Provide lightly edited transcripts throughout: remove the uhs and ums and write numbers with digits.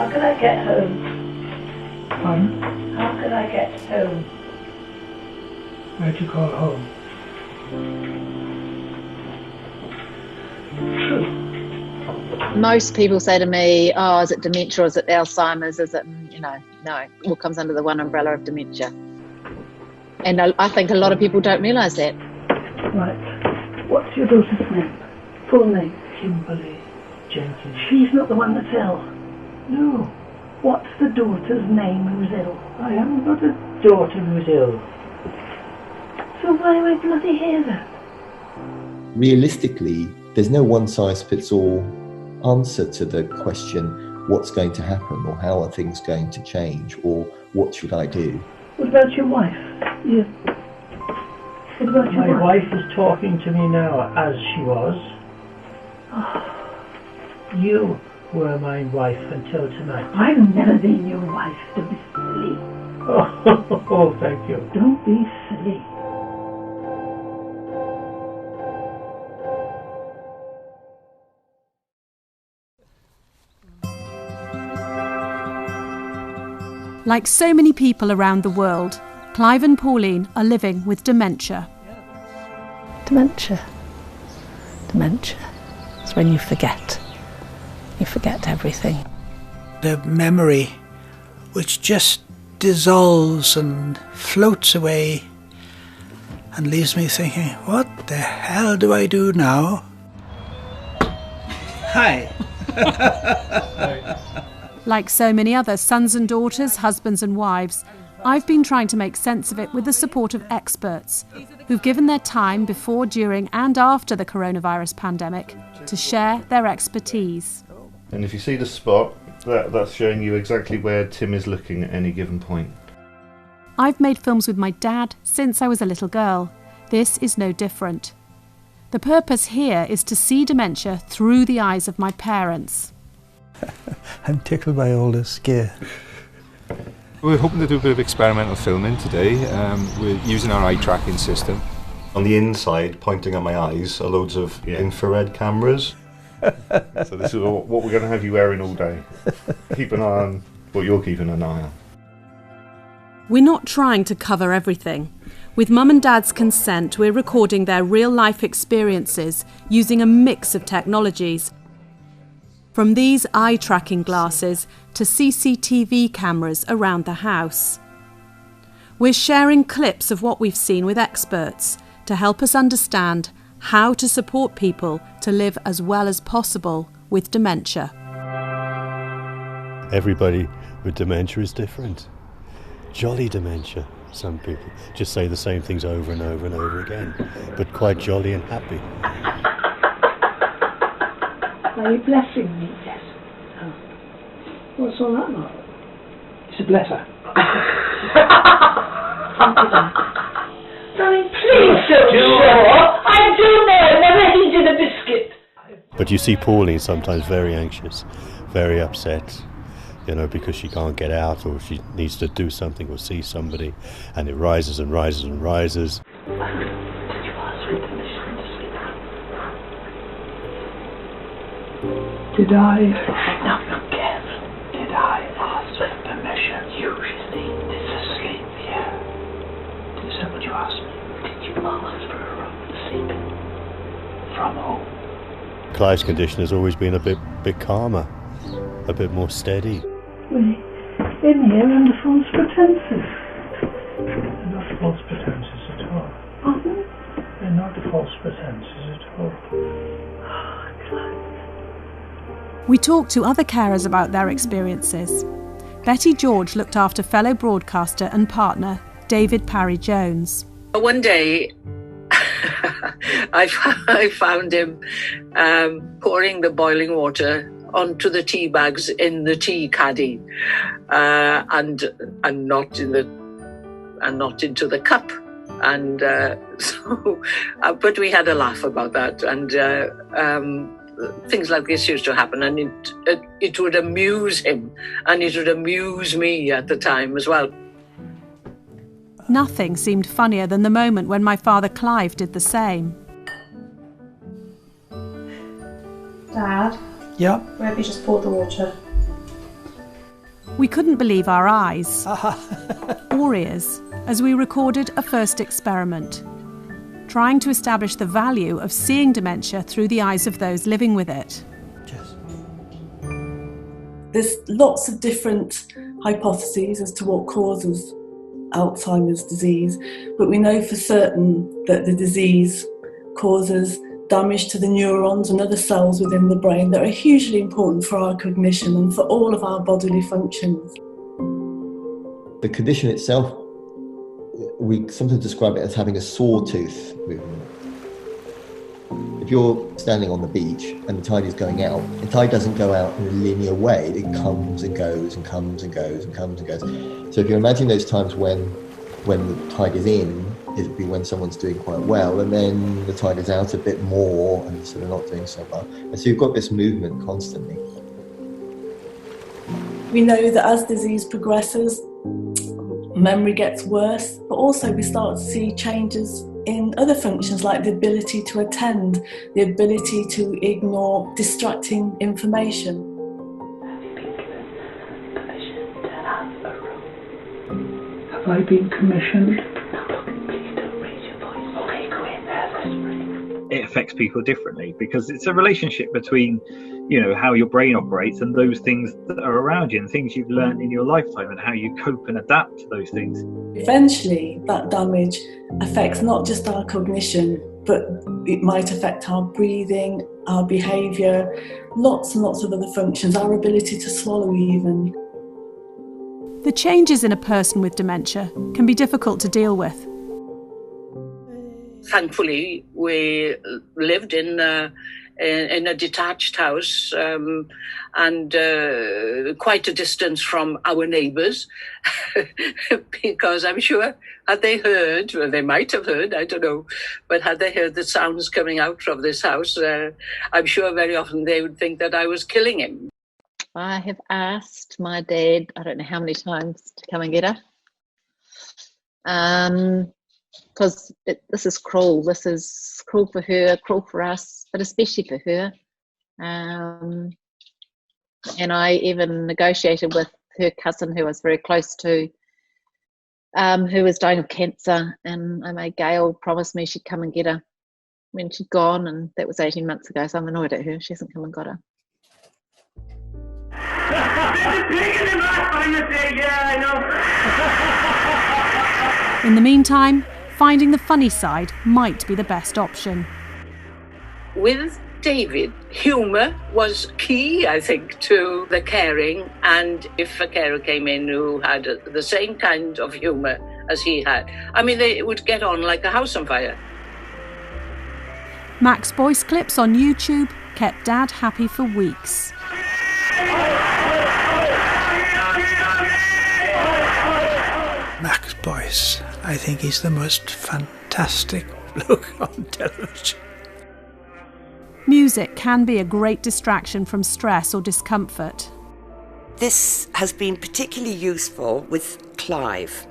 How could I get home? How could I get home? Where do you call home? True. Most people say to me, oh, is it dementia or is it Alzheimer's? Is it, no, it all comes under the one umbrella of dementia. And I think a lot of people don't realise that. Right. What's your daughter's name? Full name? Kimberley Jenkins. She's not the one that's ill. No, What's the daughter's name who's ill? I haven't got a daughter who's ill. So why am I bloody here then? Realistically, there's no one-size-fits-all answer to the question, what's going to happen, or how are things going to change, or what should I do? What about your wife? Yeah. What about your My wife is talking to me now as she was. You were my wife until tonight. I've never been your wife, to be silly. Oh, thank you. Don't be silly. Like so many people around the world, Clive and Pauline are living with dementia. Dementia. Dementia. It's when you forget. You forget everything. The memory which just dissolves and floats away and leaves me thinking, what the hell do I do now? Hi. Like so many other sons and daughters, husbands and wives, I've been trying to make sense of it with the support of experts who've given their time before, during and after the coronavirus pandemic to share their expertise. And if you see the spot, that's showing you exactly where Tim is looking at any given point. I've made films with my dad since I was a little girl. This is no different. The purpose here is to see dementia through the eyes of my parents. I'm tickled by all this gear. We're hoping to do a bit of experimental filming today. We're using our eye tracking system. On the inside, pointing at my eyes, are loads of infrared cameras. So this is what we're going to have you wearing all day. Keep an eye on what you're keeping an eye on. We're not trying to cover everything. With Mum and Dad's consent, we're recording their real-life experiences using a mix of technologies. From these eye-tracking glasses to CCTV cameras around the house. We're sharing clips of what we've seen with experts to help us understand how to support people to live as well as possible with dementia. Everybody with dementia is different. Jolly dementia. Some people just say the same things over and over and over again, but quite jolly and happy. Are you blessing me? Yes. Oh. What's all that about? It's a blesser. Darling, please don't sure. I do know. I never heated a biscuit. But you see Pauline sometimes very anxious, very upset, because she can't get out or she needs to do something or see somebody, and it rises and rises and rises. Did you ask for permission to sleep? Did I? No, look careful. Did I ask for permission? Usually it's asleep here. Is that what you asked me? Did you ask for a room to sleep in? From home? Clive's condition has always been a bit calmer, a bit more steady. We're in here under false pretenses. They're not false pretenses at all. Pardon? They're not false pretenses at all. Oh, Clive. We talked to other carers about their experiences. Betty George looked after fellow broadcaster and partner David Parry-Jones. One day I found him pouring the boiling water onto the tea bags in the tea caddy, and not into the cup. And but we had a laugh about that, and things like this used to happen, and it would amuse him, and it would amuse me at the time as well. Nothing seemed funnier than the moment when my father Clive did the same. Dad? Yeah? Where have you just poured the water? We couldn't believe our eyes or ears as we recorded a first experiment, trying to establish the value of seeing dementia through the eyes of those living with it. There's lots of different hypotheses as to what causes Alzheimer's disease, but we know for certain that the disease causes damage to the neurons and other cells within the brain that are hugely important for our cognition and for all of our bodily functions. The condition itself, we sometimes describe it as having a sawtooth movement. If you're standing on the beach and the tide is going out, the tide doesn't go out in a linear way. It comes and goes and comes and goes and comes and goes. So if you imagine those times when the tide is in, it'd be when someone's doing quite well, and then the tide is out a bit more and so they're not doing so well. And so you've got this movement constantly. We know that as disease progresses, memory gets worse, but also we start to see changes in other functions like the ability to attend, the ability to ignore distracting information. Have I been commissioned? It affects people differently because it's a relationship between, how your brain operates and those things that are around you and things you've learned in your lifetime and how you cope and adapt to those things. Eventually, that damage affects not just our cognition, but it might affect our breathing, our behaviour, lots and lots of other functions, our ability to swallow even. The changes in a person with dementia can be difficult to deal with. Thankfully, we lived in a detached house and quite a distance from our neighbours because I'm sure had they heard, well, they might have heard, I don't know, but had they heard the sounds coming out from this house, I'm sure very often they would think that I was killing him. I have asked my dad, I don't know how many times, to come and get her. Because this is cruel. This is cruel for her, cruel for us, but especially for her. And I even negotiated with her cousin, who I was very close to, who was dying of cancer, and I made Gail promise me she'd come and get her when she'd gone, and that was 18 months ago, so I'm annoyed at her. She hasn't come and got her. In the meantime, finding the funny side might be the best option. With David, humour was key, I think, to the caring, and if a carer came in who had the same kind of humour as he had, I mean, they would get on like a house on fire. Mac's voice clips on YouTube kept Dad happy for weeks. Mac's voice, I think he's the most fantastic bloke on television. Music can be a great distraction from stress or discomfort. This has been particularly useful with Clive,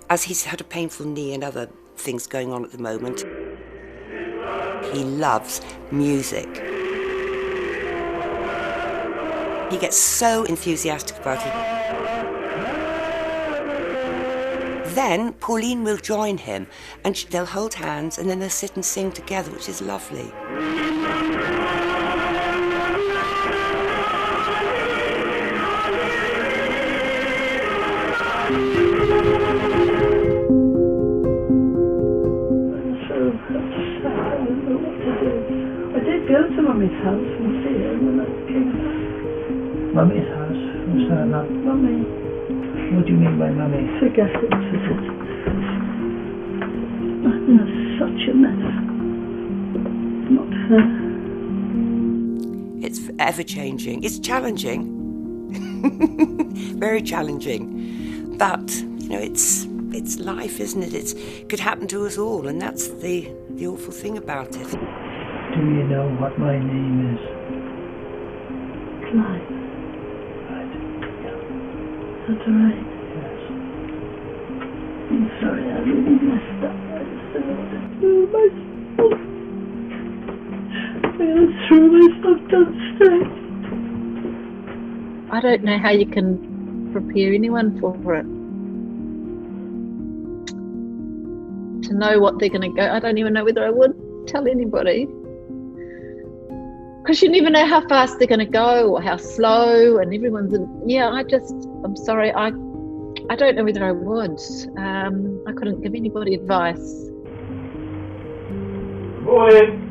as he's had a painful knee and other things going on at the moment. He loves music. He gets so enthusiastic about it. Then Pauline will join him and they'll hold hands and then they'll sit and sing together, which is lovely. I did go to Mummy's house and see her when I came back. Mummy's house? What's that now? Mummy. What do you mean by Mummy? Forget it. I'm in such a mess. Not her. It's ever changing. It's challenging. Very challenging. But, it's life, isn't it? It could happen to us all, and that's the awful thing about it. Do you know what my name is? Clive. Right. Yeah. That's all right. Yes. I'm sorry, I really messed up. I just don't know what to do with myself. I threw myself downstairs. I don't know how you can prepare anyone for it. To know what they're going to go, I don't even know whether I would tell anybody. Because you never know how fast they're going to go or how slow, and everyone's I'm sorry, I don't know whether I would. I couldn't give anybody advice. Morning.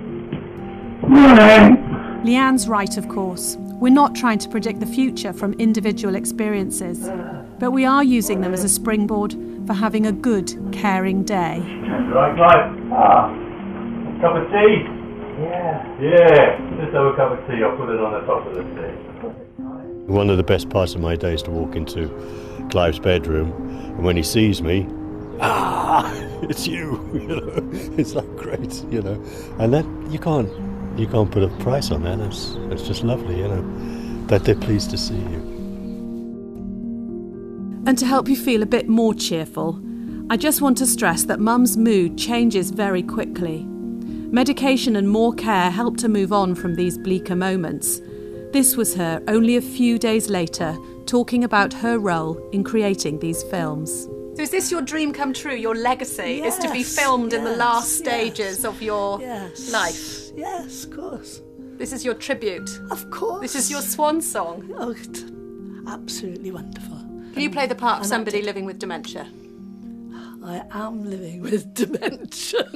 Leanne's right, of course. We're not trying to predict the future from individual experiences, but we are using them as a springboard for having a good, caring day. Right, Clive. Cup of tea? Yeah. Just have a cup of tea. I'll put it on the top of the tea. One of the best parts of my day is to walk into Clive's bedroom, and when he sees me, it's you, you know. It's like great, you know. And that you can't put a price on that. It's just lovely, you know, that they're pleased to see you. And to help you feel a bit more cheerful, I just want to stress that Mum's mood changes very quickly. Medication and more care help to move on from these bleaker moments. This was her only a few days later, talking about her role in creating these films. So is this your dream come true, your legacy, is to be filmed in the last stages of your life? Yes, of course. This is your tribute? Of course. This is your swan song? Oh, absolutely wonderful. Can you play the part of somebody living with dementia? I am living with dementia.